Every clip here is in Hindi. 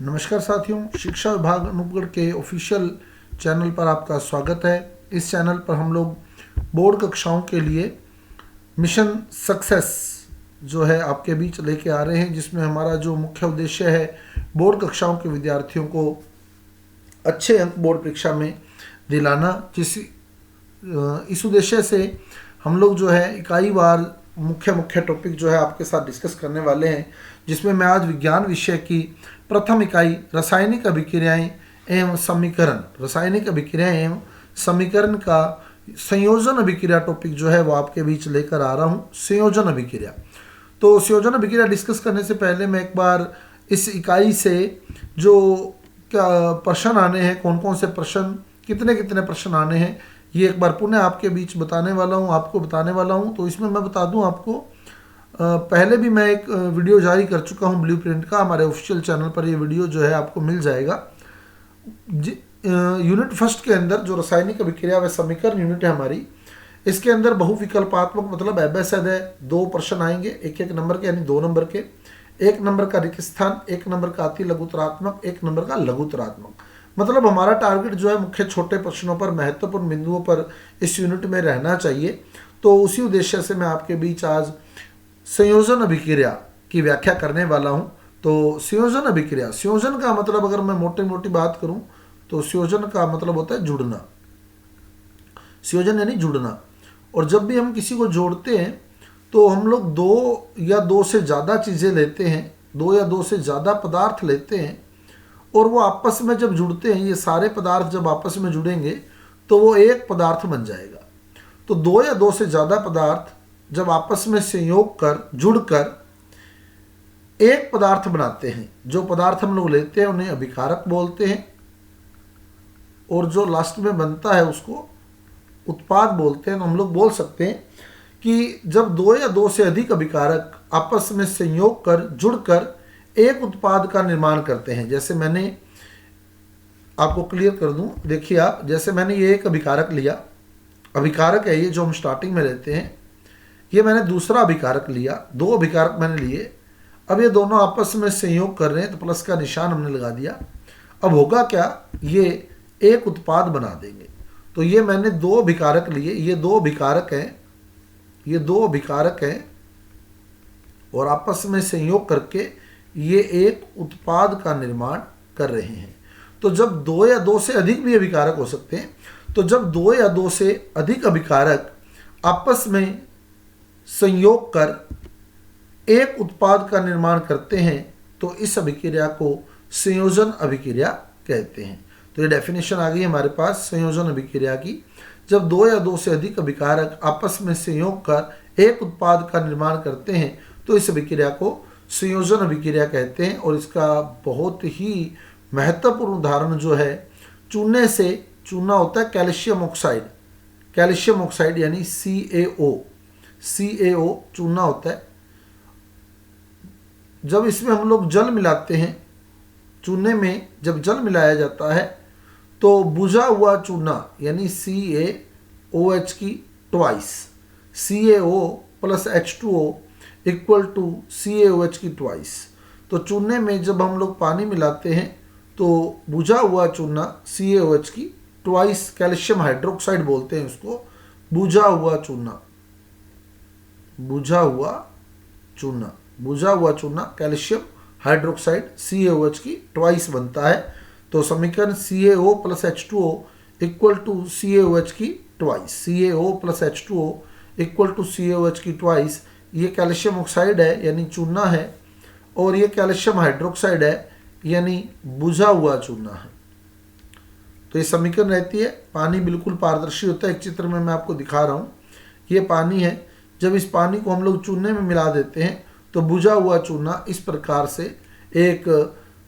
नमस्कार साथियों, शिक्षा विभाग अनूपगढ़ के ऑफिशियल चैनल पर आपका स्वागत है। इस चैनल पर हम लोग बोर्ड कक्षाओं के लिए मिशन सक्सेस जो है आपके बीच लेके आ रहे हैं, जिसमें हमारा जो मुख्य उद्देश्य है बोर्ड कक्षाओं के विद्यार्थियों को अच्छे अंक बोर्ड परीक्षा में दिलाना। इस उद्देश्य से हम लोग जो है इकाई वार मुख्य टॉपिक जो है आपके साथ डिस्कस करने वाले हैं, जिसमें मैं आज विज्ञान विषय की प्रथम इकाई रासायनिक अभिक्रियाएं एवं समीकरण, रासायनिक अभिक्रियाएं एवं समीकरण का संयोजन अभिक्रिया टॉपिक जो है वो आपके बीच लेकर आ रहा हूँ। संयोजन अभिक्रिया, तो संयोजन अभिक्रिया डिस्कस करने से पहले मैं एक बार इस इकाई से जो क्या प्रश्न आने हैं, कौन कौन से प्रश्न, कितने कितने प्रश्न आने हैं, ये एक बार पुनः आपके बीच बताने वाला हूँ, आपको बताने वाला हूँ। तो इसमें मैं बता दूँ आपको, पहले भी मैं एक वीडियो जारी कर चुका हूँ ब्लूप्रिंट का, हमारे ऑफिशियल चैनल पर ये वीडियो जो है आपको मिल जाएगा। यूनिट फर्स्ट के अंदर जो रासायनिक अभिक्रिया व समीकरण यूनिट है हमारी, इसके अंदर बहुविकल्पात्मक मतलब एबेसेड है। 2 प्रश्न आएंगे एक एक नंबर के, यानी 2 नंबर के। 1 नंबर का रिक्त स्थान, 1 नंबर का अति लघुतरात्मक, 1 नंबर का लघुतरात्मक। मतलब हमारा टारगेट जो है मुख्य छोटे प्रश्नों पर, महत्वपूर्ण बिंदुओं पर इस यूनिट में रहना चाहिए। तो उसी उद्देश्य से मैं आपके बीच आज संयोजन अभिक्रिया की व्याख्या करने वाला हूं। तो संयोजन अभिक्रिया, संयोजन का मतलब अगर मैं मोटी मोटी बात करूं तो संयोजन का मतलब होता है जुड़ना। संयोजन यानी जुड़ना। और जब भी हम किसी को जोड़ते हैं तो हम लोग 2 या 2 से ज़्यादा चीज़ें लेते हैं, 2 या 2 से ज़्यादा पदार्थ लेते हैं, और वो आपस में जब जुड़ते हैं, ये सारे पदार्थ जब आपस में जुड़ेंगे तो वो एक पदार्थ बन जाएगा। तो 2 या 2 से ज़्यादा पदार्थ जब आपस में संयोग कर, जुड़कर एक पदार्थ बनाते हैं, जो पदार्थ हम लोग लेते हैं उन्हें अभिकारक बोलते हैं, और जो लास्ट में बनता है उसको उत्पाद बोलते हैं। तो हम लोग बोल सकते हैं कि जब 2 या 2 से अधिक अभिकारक आपस में संयोग कर, जुड़कर एक उत्पाद का निर्माण करते हैं। जैसे मैंने आपको क्लियर कर दूं, देखिए आप, जैसे मैंने ये एक अभिकारक लिया, अभिकारक है ये जो हम स्टार्टिंग में लेते हैं, ये मैंने दूसरा अभिकारक लिया, 2 अभिकारक मैंने लिए। अब ये दोनों आपस में संयोग कर रहे हैं तो प्लस का निशान हमने लगा दिया। अब होगा क्या, ये एक उत्पाद बना देंगे। तो ये मैंने 2 अभिकारक लिए, ये 2 अभिकारक हैं, ये 2 अभिकारक हैं, और आपस में संयोग करके ये एक उत्पाद का निर्माण कर रहे हैं। तो जब 2 या 2 से अधिक भी अभिकारक हो सकते हैं, तो जब 2 या 2 से अधिक अभिकारक आपस में संयोग कर एक उत्पाद का निर्माण करते हैं तो इस अभिक्रिया को संयोजन अभिक्रिया कहते हैं। तो ये डेफिनेशन आ गई हमारे पास संयोजन अभिक्रिया की। जब 2 या 2 से अधिक अभिकारक आपस में संयोग कर एक उत्पाद का निर्माण करते हैं तो इस अभिक्रिया को संयोजन अभिक्रिया कहते हैं। और इसका बहुत ही महत्वपूर्ण उदाहरण जो है, चूने से, चूना होता है कैल्शियम ऑक्साइड, कैल्शियम ऑक्साइड यानी CaO चूना होता है। जब इसमें हम लोग जल मिलाते हैं, चूने में जब जल मिलाया जाता है तो बुझा हुआ चूना यानी CaOH की twice, CaO plus H2O equal to CaOH की ट्वाइस। तो चूने में जब हम लोग पानी मिलाते हैं तो बुझा हुआ चूना CaOH की ट्वाइस, कैल्शियम हाइड्रोक्साइड बोलते हैं उसको, बुझा हुआ चूना, बुझा हुआ चूना, बुझा हुआ चूना कैल्शियम हाइड्रोक्साइड CaOH की ट्वाइस बनता है। तो समीकरण CaO plus H2O equal to CaOH की twice, CaO plus H2O equal to CaOH की ट्वाइस। ये कैल्शियम ऑक्साइड है यानी चूना है, और ये कैल्शियम हाइड्रोक्साइड है यानी बुझा हुआ चूना है। तो ये समीकरण रहती है। पानी बिल्कुल पारदर्शी होता है, एक चित्र में मैं आपको दिखा रहा हूँ, ये पानी है। जब इस पानी को हम लोग चूने में मिला देते हैं तो बुझा हुआ चूना इस प्रकार से एक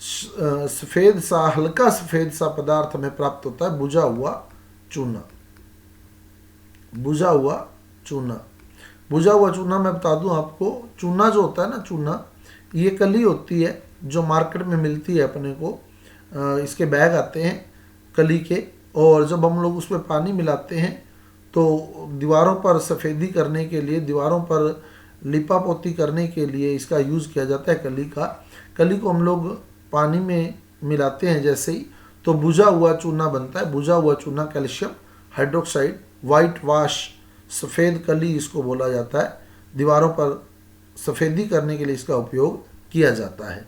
सफ़ेद सा, हल्का सफ़ेद सा पदार्थ हमें प्राप्त होता है, बुझा हुआ चूना, बुझा हुआ चूना। बुझा हुआ चूना मैं बता दूं आपको, चूना जो होता है ना, चूना ये कली होती है जो मार्केट में मिलती है अपने को, इसके बैग आते हैं कली के, और जब हम लोग उसमें पानी मिलाते हैं तो दीवारों पर सफ़ेदी करने के लिए, दीवारों पर लिपापोती करने के लिए इसका यूज़ किया जाता है कली का। कली को हम लोग पानी में मिलाते हैं जैसे ही, तो बुझा हुआ चूना बनता है। बुझा हुआ चूना कैल्शियम हाइड्रोक्साइड, वाइट वाश, सफ़ेद कली इसको बोला जाता है। दीवारों पर सफ़ेदी करने के लिए इसका उपयोग किया जाता है।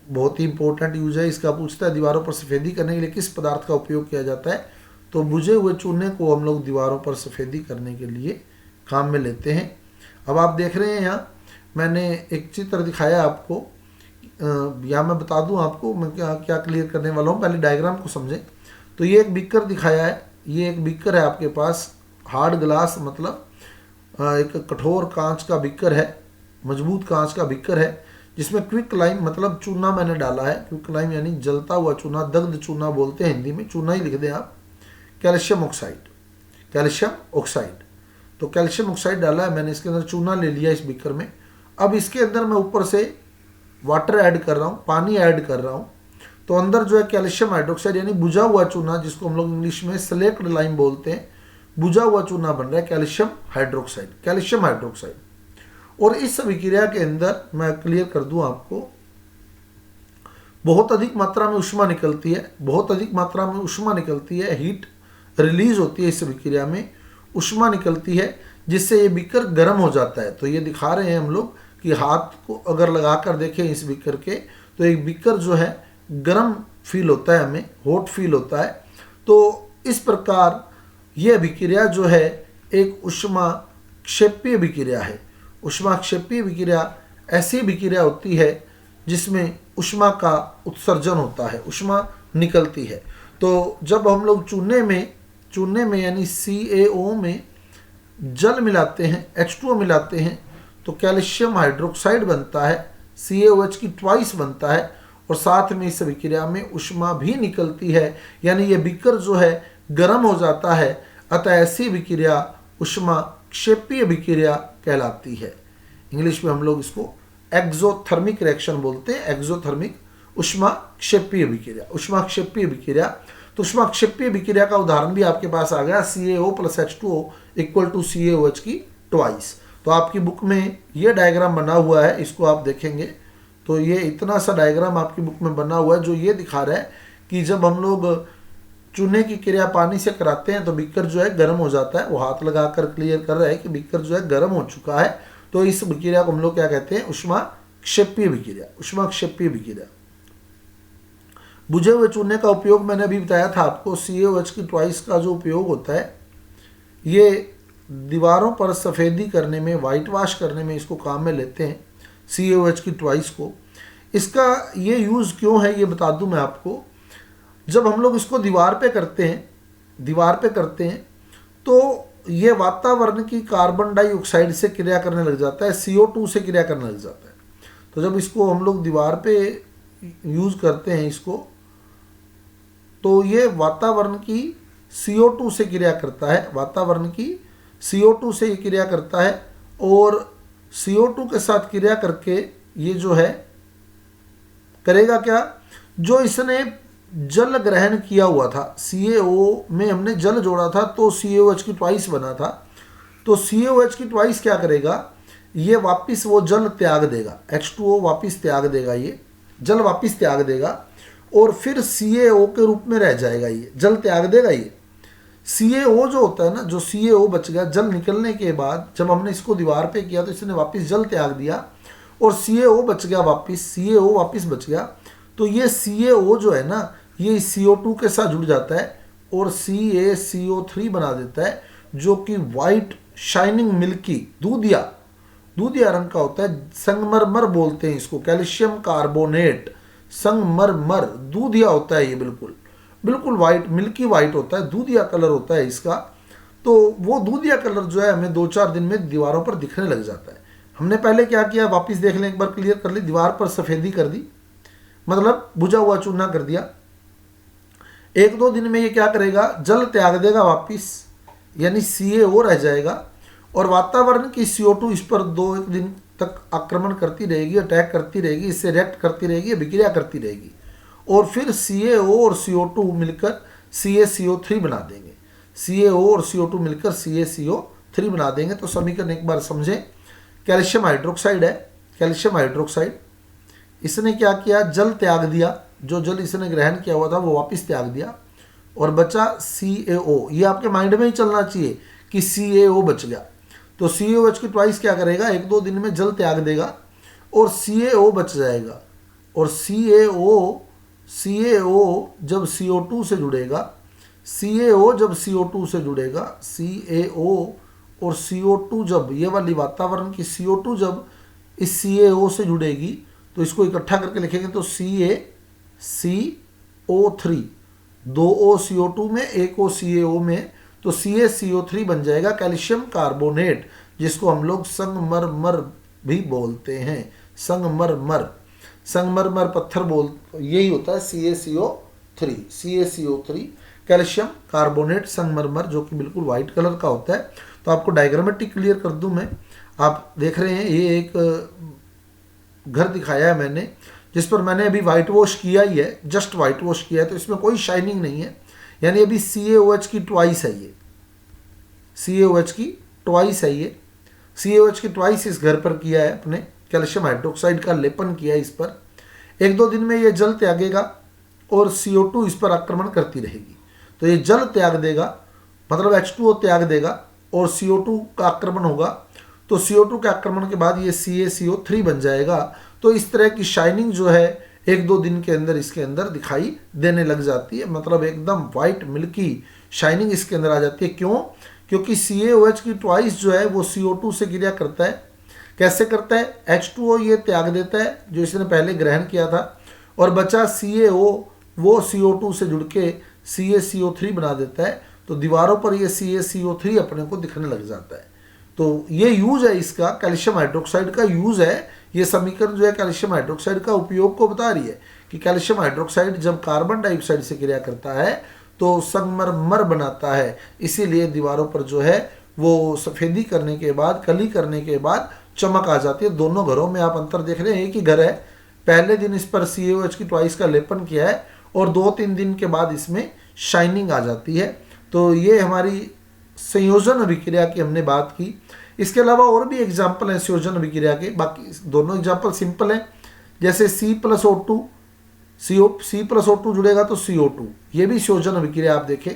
बहुत ही इंपॉर्टेंट यूज है इसका। पूछता है दीवारों पर सफ़ेदी करने के लिए किस पदार्थ का उपयोग किया जाता है, तो बुझे हुए चूने को हम लोग दीवारों पर सफ़ेदी करने के लिए काम में लेते हैं। अब आप देख रहे हैं यहाँ मैंने एक चित्र दिखाया आपको, या मैं बता दूं आपको मैं क्या क्या क्लियर करने वाला हूँ, पहले डायग्राम को समझें। तो ये एक बीकर दिखाया है, ये एक बीकर है आपके पास, हार्ड ग्लास मतलब एक कठोर कांच का बीकर है, मजबूत कांच का बीकर है, जिसमें क्विक लाइम मतलब चूना मैंने डाला है। क्विक लाइम यानी जलता हुआ चूना, दग्ध चूना बोलते हैं हिंदी में, चूना ही लिख दें आप। कैल्शियम ऑक्साइड, कैल्शियम ऑक्साइड, तो कैल्शियम ऑक्साइड डाला है मैंने, इसके अंदर चूना ले लिया इस बीकर में। अब इसके अंदर मैं ऊपर से वाटर ऐड कर रहा हूँ, पानी ऐड कर रहा हूँ, तो अंदर जो है कैल्शियम हाइड्रोक्साइड यानी बुझा हुआ चूना, जिसको हम लोग इंग्लिश में स्लेक्ड लाइम बोलते हैं, बुझा हुआ चूना बन रहा है कैल्शियम हाइड्रोक्साइड, कैल्शियम हाइड्रोक्साइड। और इस अभिक्रिया के अंदर मैं क्लियर कर दूं आपको, बहुत अधिक मात्रा में ऊष्मा निकलती है, बहुत अधिक मात्रा में ऊष्मा निकलती है, हीट रिलीज होती है इस अभिक्रिया में, ऊष्मा निकलती है, जिससे ये बीकर गर्म हो जाता है। तो ये दिखा रहे हैं हम लोग कि हाथ को अगर लगा कर देखें इस बीकर के, तो एक बीकर जो है गर्म फील होता है, हमें हॉट फील होता है। तो इस प्रकार ये अभिक्रिया जो है एक ऊष्मा क्षेपीय अभिक्रिया है। ऊष्मा क्षेपीय अभिक्रिया ऐसी अभिक्रिया होती है जिसमें ऊष्मा का उत्सर्जन होता है, ऊष्मा निकलती है। तो जब हम लोग चूने में यानी CaO में जल मिलाते हैं, H2O मिलाते हैं, तो कैल्शियम हाइड्रोक्साइड बनता है, CaOH की ट्वाइस बनता है, और साथ में इस अभिक्रिया में ऊष्मा भी निकलती है, यानी ये बीकर जो है गर्म हो जाता है। अतः ऐसी अभिक्रिया ऊष्मा क्षेपीय अभिक्रिया कहलाती है। इंग्लिश में हम लोग इसको एक्सोथर्मिक रिएक्शन बोलते हैं, एक्सोथर्मिक ऊष्मा क्षेपीय अभिक्रिया, ऊष्मा क्षेपीय अभिक्रिया। तो ऊष्मा क्षेपीय अभिक्रिया का उदाहरण भी आपके पास आ गया, CaO + H2O = CaOH की ट्वाइस। तो आपकी बुक में ये डायग्राम बना हुआ है, इसको आप देखेंगे तो ये इतना सा डायग्राम आपकी बुक में बना हुआ है, जो ये दिखा रहा है कि जब हम लोग चूने की क्रिया पानी से कराते हैं तो बीकर जो है गर्म हो जाता है। वो हाथ लगाकर क्लियर कर रहा है कि बीकर जो है गर्म हो चुका है। तो इस अभिक्रिया को हम लोग क्या कहते हैं, ऊष्मा क्षेपीय अभिक्रिया, ऊष्मा क्षेपीय अभिक्रिया। बुझे हुए चूने का उपयोग मैंने अभी बताया था आपको, CaOH की ट्वाइस का जो उपयोग होता है, ये दीवारों पर सफ़ेदी करने में, वाइट वॉश करने में इसको काम में लेते हैं, CaOH की ट्वाइस को। इसका ये यूज़ क्यों है ये बता दूं मैं आपको। जब हम लोग इसको दीवार पे करते हैं तो ये वातावरण की कार्बन डाइऑक्साइड से क्रिया करने लग जाता है, CO2 से क्रिया करने लग जाता है। तो जब इसको हम लोग दीवार पे यूज़ करते हैं इसको, तो ये वातावरण की CO2 से क्रिया करता है, वातावरण की CO2 से ये क्रिया करता है, और CO2 के साथ क्रिया करके ये जो है करेगा क्या, जो इसने जल ग्रहण किया हुआ था, CaO में हमने जल जोड़ा था तो CaOH की ट्वाइस बना था। तो CaOH की ट्वाइस क्या करेगा, ये वापस वो जल त्याग देगा, H2O वापस त्याग देगा, ये जल वापस त्याग देगा, और फिर CaO के रूप में रह जाएगा। ये जल त्याग देगा, ये CaO जो होता है ना, जो CaO बच गया जल निकलने के बाद, जब हमने इसको दीवार पे किया तो इसने वापस जल त्याग दिया और CaO बच गया, वापस CaO वापस बच गया। तो ये CaO जो है ना, ये CO2 के साथ जुड़ जाता है और CaCO3 बना देता है, जो कि वाइट शाइनिंग मिल्की दूधिया रंग का होता है। संगमरमर बोलते हैं इसको, कैल्शियम कार्बोनेट, संगमरमर, दूधिया होता है ये, बिल्कुल वाइट, मिल्की वाइट होता है, दूधिया कलर होता है इसका। तो वो दूधिया कलर जो है हमें 2-4 दिन में दीवारों पर दिखने लग जाता है। हमने पहले क्या किया, वापस देख लें, एक बार क्लियर कर ली, दीवार पर सफ़ेदी कर दी, मतलब बुझा हुआ चूना कर दिया। 1-2 दिन में ये क्या करेगा, जल त्याग देगा वापस, यानी CaO रह जाएगा, और वातावरण की CO2 इस पर 2-1 दिन तक आक्रमण करती रहेगी, अटैक करती रहेगी, इससे रिएक्ट करती रहेगी, अभिक्रिया करती रहेगी, और फिर CaO और CO2 मिलकर CaCO3 बना देंगे। CaO और CO2 मिलकर CaCO3 बना देंगे। तो समीकरण एक बार समझें, कैल्शियम हाइड्रोक्साइड है, कैल्शियम हाइड्रोक्साइड, इसने क्या किया, जल त्याग दिया, जो जल इसने ग्रहण किया हुआ था वो वापस त्याग दिया और बचा CaO। ये आपके माइंड में ही चलना चाहिए कि CaO बच गया। तो CaOH की ट्वाइस क्या करेगा, 1-2 दिन में जल त्याग देगा और CaO बच जाएगा। और CaO जब CO2 से जुड़ेगा, CaO जब CO2 से जुड़ेगा, CaO और CO2 जब, ये वाली वातावरण की CO2 जब इस CaO से जुड़ेगी तो इसको इकट्ठा करके लिखेंगे तो CaCO3, 2O CO2 में 1O CaO में, तो CaCO3 बन जाएगा कैल्शियम कार्बोनेट, जिसको हम लोग संगमरमर भी बोलते हैं। संगमरमर पत्थर यही होता है CaCO3 कैल्शियम कार्बोनेट संगमरमर, जो कि बिल्कुल वाइट कलर का होता है। तो आपको डायग्रामेटिक क्लियर कर दूं मैं, आप देख रहे हैं ये एक घर दिखाया है मैंने, जिस पर मैंने अभी वाइट वॉश किया ही है, जस्ट वाइट वॉश किया है, तो इसमें कोई शाइनिंग नहीं है, यानी अभी CaOH की ट्वाइस है ये, CaOH की ट्वाइस है ये, CaOH की ट्वाइस इस घर पर किया है, अपने कैल्शियम हाइड्रोक्साइड का लेपन किया है इस पर। 1-2 दिन में ये जल त्यागेगा और CO2 इस पर आक्रमण करती रहेगी। तो ये जल त्याग देगा, मतलब H2O त्याग देगा और CO2 का आक्रमण होगा, तो CO2 के आक्रमण के बाद ये CaCO3 बन जाएगा। तो इस तरह की शाइनिंग जो है 1-2 दिन के अंदर इसके अंदर दिखाई देने लग जाती है, मतलब एकदम वाइट मिल्की शाइनिंग इसके अंदर आ जाती है। क्यों? क्योंकि CaOH की ट्वाइस जो है वो CO2 से क्रिया करता है। कैसे करता है? H2O ये त्याग देता है जो इसने पहले ग्रहण किया था, और बचा CaO वो CO2 से जुड़ के CaCO3 बना देता है। तो दीवारों पर ये CaCO3 अपने को दिखने लग जाता है। तो ये यूज है इसका, कैल्शियम हाइड्रोक्साइड का यूज है। ये समीकरण जो है कैल्शियम हाइड्रोक्साइड का उपयोग को बता रही है कि कैल्शियम हाइड्रोक्साइड जब कार्बन डाइऑक्साइड से क्रिया करता है तो संगमरमर बनाता है, इसीलिए दीवारों पर जो है वो सफ़ेदी करने के बाद, कली करने के बाद चमक आ जाती है। दोनों घरों में आप अंतर देख रहे हैं, एक ही घर है, पहले दिन इस पर CaOH की ट्वाइस का लेपन किया है और 2-3 दिन के बाद इसमें शाइनिंग आ जाती है। तो ये हमारी संयोजन अभिक्रिया की हमने बात की। इसके अलावा और भी एग्जाम्पल हैं संयोजन अभिक्रिया के, बाकी दोनों एग्जाम्पल सिंपल हैं। जैसे C+O2 जुड़ेगा तो CO2, ये भी संयोजन अभिक्रिया आप देखें,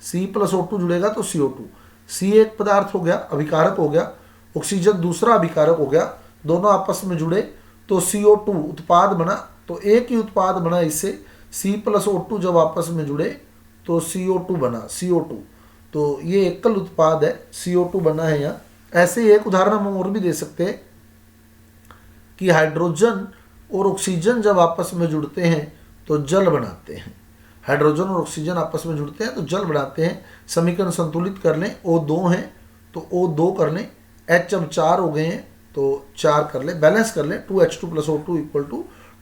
C+O2 जुड़ेगा तो CO2। C एक पदार्थ हो गया, अभिकारक हो गया, ऑक्सीजन दूसरा अभिकारक हो गया, दोनों आपस में जुड़े तो CO2 उत्पाद बना। तो एक ही उत्पाद बना इससे, C+O2 जब आपस में जुड़े तो CO2 बना, CO2। तो ये एकल उत्पाद है, CO2 बना है यहाँ। ऐसे ही एक उदाहरण हम और भी दे सकते हैं कि हाइड्रोजन और ऑक्सीजन जब आपस में जुड़ते हैं तो जल बनाते हैं। हाइड्रोजन और ऑक्सीजन आपस में जुड़ते हैं तो जल बनाते हैं। समीकरण संतुलित कर लें, O2 हैं तो O2 कर लें, H अब 4 हो गए हैं तो 4 कर लें, बैलेंस कर लें, 2H2 + O2 =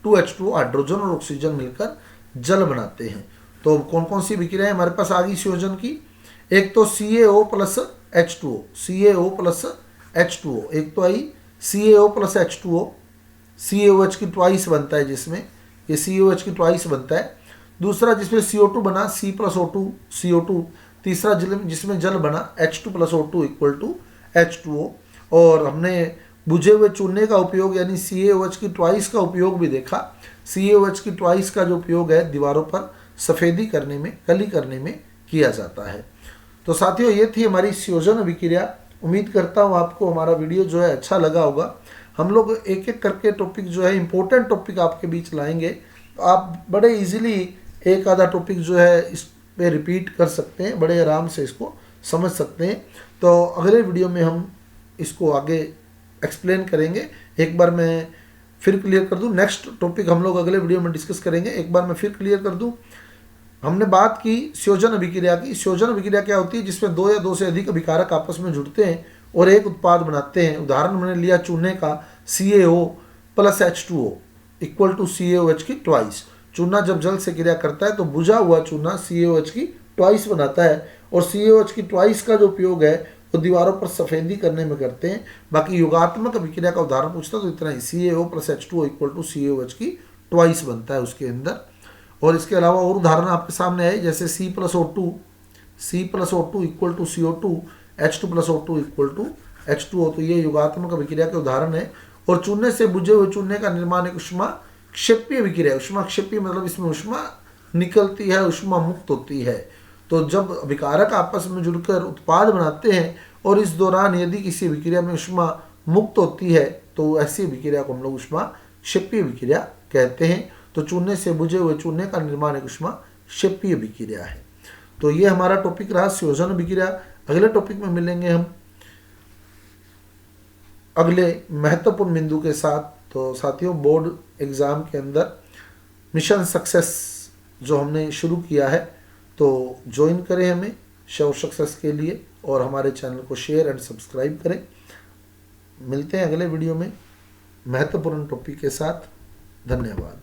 2H2O। हाइड्रोजन और ऑक्सीजन मिलकर जल बनाते हैं। तो कौन कौन सी विक्रियाएं हमारे पास आ गई संयोजन की? एक तो CaO + H2O, CaO + H2O, एक तो आई CaO + H2O, CaOH की ट्वाइस बनता है जिसमें, ये CaOH की ट्वाइस बनता है। दूसरा जिसमें CO2 बना C+O2 CO2, तीसरा जिसमें जल बना H2 + O2 = H2O। और हमने बुझे हुए चूने का उपयोग यानी CaOH की ट्वाइस का उपयोग भी देखा। CaOH की ट्वाइस का जो उपयोग है दीवारों पर सफ़ेदी करने में, कली करने में किया जाता है। तो साथियों, ये थी हमारी संयोजन अभिक्रिया। उम्मीद करता हूँ आपको हमारा वीडियो जो है अच्छा लगा होगा। हम लोग एक एक करके टॉपिक जो है, इम्पोर्टेंट टॉपिक आपके बीच लाएंगे, तो आप बड़े इजीली एक आधा टॉपिक जो है इस पे रिपीट कर सकते हैं, बड़े आराम से इसको समझ सकते हैं। तो अगले वीडियो में हम इसको आगे एक्सप्लेन करेंगे। एक बार मैं फिर क्लियर कर दूं, नेक्स्ट टॉपिक हम लोग अगले वीडियो में डिस्कस करेंगे। एक बार मैं फिर क्लियर कर दूं, हमने बात की संयोजन अभिक्रिया की। संयोजन अभिक्रिया क्या होती है? जिसमें 2 या 2 से अधिक अभिकारक आपस में जुड़ते हैं और एक उत्पाद बनाते हैं। उदाहरण मैंने लिया चूने का, CaO + H2O = CaOH की ट्वाइस। चूना जब जल से क्रिया करता है तो बुझा हुआ चूना CaOH की ट्वाइस बनाता है, और CaOH की ट्वाइस का जो उपयोग है वो दीवारों पर सफ़ेदी करने में करते हैं। बाकी योगात्मक अभिक्रिया का उदाहरण पूछता तो इतना ही, CaO + H2O = CaOH की ट्वाइस बनता है उसके अंदर। और इसके अलावा और उदाहरण आपके सामने आए, जैसे C+O2 = CO2, H2 + O2 = H2O। तो ये योगात्मक अभिक्रिया के उदाहरण है। और चूने से बुझे हुए चूने का निर्माण एक ऊष्मा क्षेपीय विक्रिया, ऊष्मा क्षेपीय मतलब इसमें ऊष्मा निकलती है, ऊष्मा मुक्त होती है। तो जब अभिकारक आपस में जुड़कर उत्पाद बनाते हैं और इस दौरान यदि किसी विक्रिया में ऊष्मा मुक्त होती है तो ऐसी विक्रिया को हम लोग ऊष्मा क्षेपीय विक्रिया कहते हैं। तो चूने से बुझे हुए चूने का निर्माण एक ऊष्मा क्षेपीय विक्रिया है। तो ये हमारा टॉपिक रहा संयोजन विक्रिया। अगले टॉपिक में मिलेंगे हम अगले महत्वपूर्ण बिंदु के साथ। तो साथियों, बोर्ड एग्जाम के अंदर मिशन सक्सेस जो हमने शुरू किया है, तो ज्वाइन करें हमें श्योर सक्सेस के लिए और हमारे चैनल को शेयर एंड सब्सक्राइब करें। मिलते हैं अगले वीडियो में महत्वपूर्ण टॉपिक के साथ। धन्यवाद।